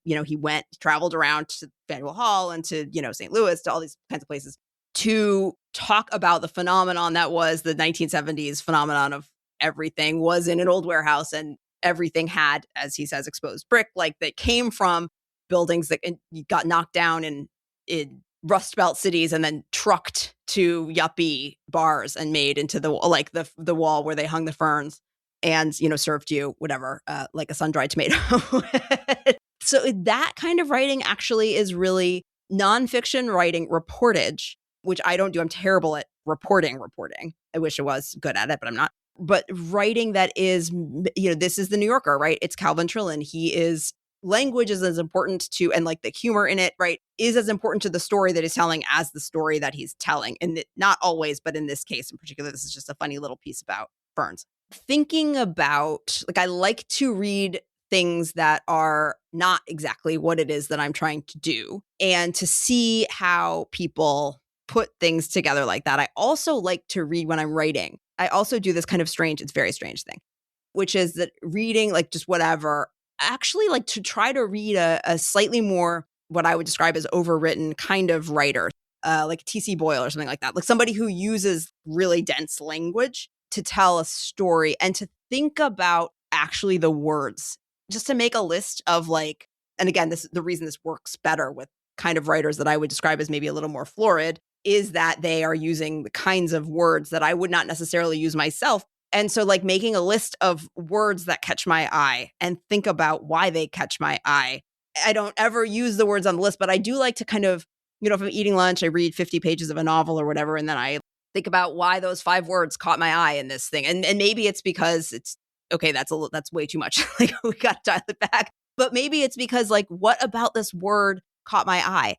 traveled around to Faneuil Hall and to, St. Louis, to all these kinds of places to talk about the phenomenon that was the 1970s phenomenon of everything was in an old warehouse and everything had, as he says, exposed brick, like that came from buildings that got knocked down in Rust Belt cities and then trucked to yuppie bars and made into the wall where they hung the ferns and, served you whatever, like a sun-dried tomato. So that kind of writing actually is really nonfiction writing, reportage, which I don't do. I'm terrible at reporting. I wish I was good at it, but I'm not. But writing that is, this is the New Yorker, right? It's Calvin Trillin. Language is as important to, and like the humor in it, right, is as important to the story that he's telling as the story that he's telling. And not always, but in this case in particular, this is just a funny little piece about ferns. Thinking about, I like to read things that are not exactly what it is that I'm trying to do, and to see how people put things together like that. I also like to read when I'm writing. I also do this kind of it's very strange thing, which is that reading, like just whatever, actually like to try to read a slightly more what I would describe as overwritten kind of writer, like T.C. Boyle or something like that, like somebody who uses really dense language to tell a story and to think about actually the words, just to make a list of and again, the reason this works better with kind of writers that I would describe as maybe a little more florid is that they are using the kinds of words that I would not necessarily use myself. And so making a list of words that catch my eye and think about why they catch my eye. I don't ever use the words on the list, but I do like to kind of, if I'm eating lunch, I read 50 pages of a novel or whatever, and then I think about why those 5 words caught my eye in this thing. And maybe it's because it's, okay, that's way too much. We got to dial it back. But maybe it's because what about this word caught my eye?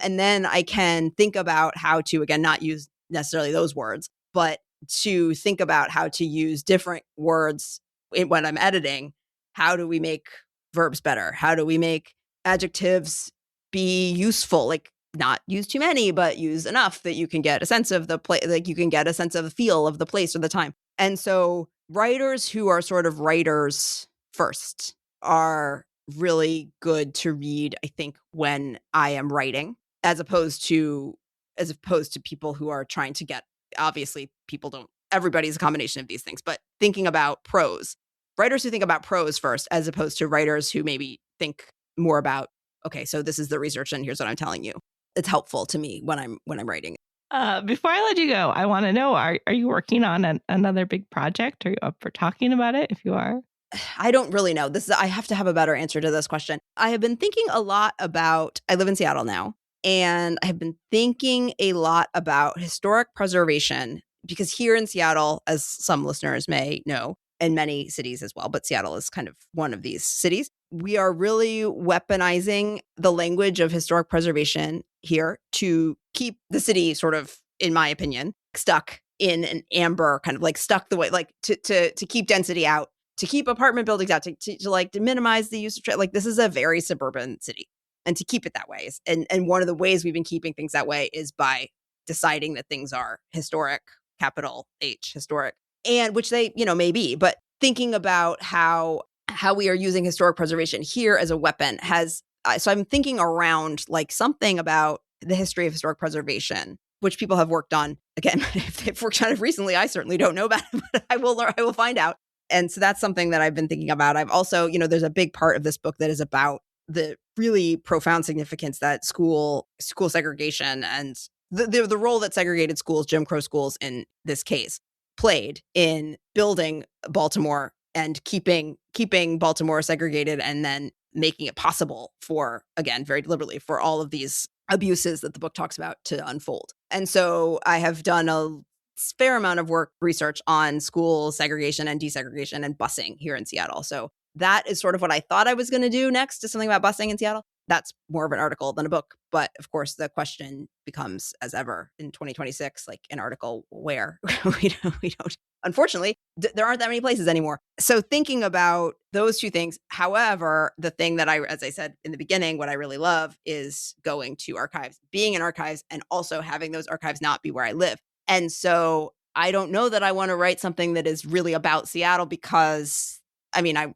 And then I can think about how to, again, not use necessarily those words, but to think about how to use different words when I'm editing. How do we make verbs better? How do we make adjectives be useful? Not use too many, but use enough that you can get a sense of the place, you can get a sense of the feel of the place or the time. And so writers who are sort of writers first are really good to read, I think, when I am writing, as opposed to people who are trying to get, obviously everybody's a combination of these things, but thinking about prose, writers who think about prose first, as opposed to writers who maybe think more about, okay, so this is the research and here's what I'm telling you. It's helpful to me when I'm writing. Before I let you go, I want to know, are you working on another big project? Are you up for talking about it if you are? I don't really know. I have to have a better answer to this question. I have been thinking a lot about, I live in Seattle now, and I have been thinking a lot about historic preservation, because here in Seattle, as some listeners may know, and many cities as well, but Seattle is kind of one of these cities, we are really weaponizing the language of historic preservation here to keep the city sort of, in my opinion, stuck in an amber, kind of stuck the way, to keep density out, to keep apartment buildings out, to minimize the use of this is a very suburban city, and to keep it that way. And one of the ways we've been keeping things that way is by deciding that things are historic, capital H, historic, and which they, may be, but thinking about how we are using historic preservation here as a weapon so I'm thinking around something about the history of historic preservation, which people have worked on. Again, if they've worked on it recently, I certainly don't know about it, but I will find out. And so that's something that I've been thinking about. I've also, there's a big part of this book that is about the really profound significance that school segregation and the role that segregated schools, Jim Crow schools in this case, played in building Baltimore and keeping Baltimore segregated, and then making it possible for, again, very deliberately, for all of these abuses that the book talks about to unfold. And so I have done a fair amount of research on school segregation and desegregation and busing here in Seattle. So that is sort of what I thought I was going to do next, is something about busing in Seattle. That's more of an article than a book. But of course, the question becomes, as ever, in 2026, like an article where? we don't. Unfortunately, there aren't that many places anymore. So thinking about those two things. However, the thing that as I said in the beginning, what I really love is going to archives, being in archives, and also having those archives not be where I live. And so I don't know that I want to write something that is really about Seattle, because, I mean, I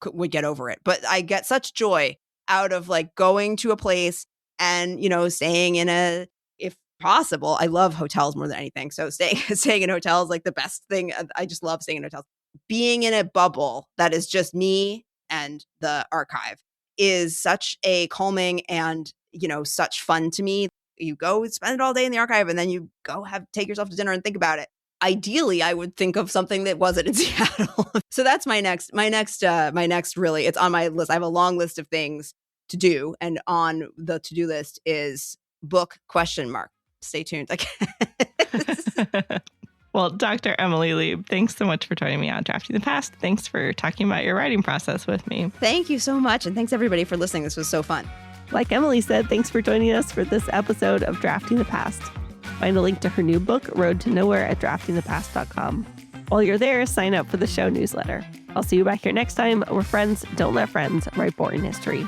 would get over it. But I get such joy out of like going to a place and, staying in if possible, I love hotels more than anything. So staying in hotels, like the best thing. I just love staying in hotels. Being in a bubble that is just me and the archive is such a calming and, such fun to me. You go spend it all day in the archive, and then you go take yourself to dinner and think about it. Ideally, I would think of something that wasn't in Seattle. So that's my next really, it's on my list. I have a long list of things to do. And on the to-do list is book ? Stay tuned. Well, Dr. Emily Lieb, thanks so much for joining me on Drafting the Past. Thanks for talking about your writing process with me. Thank you so much. And thanks everybody for listening. This was so fun. Like Emily said, thanks for joining us for this episode of Drafting the Past. Find a link to her new book, Road to Nowhere, at draftingthepast.com. While you're there, sign up for the show newsletter. I'll see you back here next time, where friends don't let friends write boring history.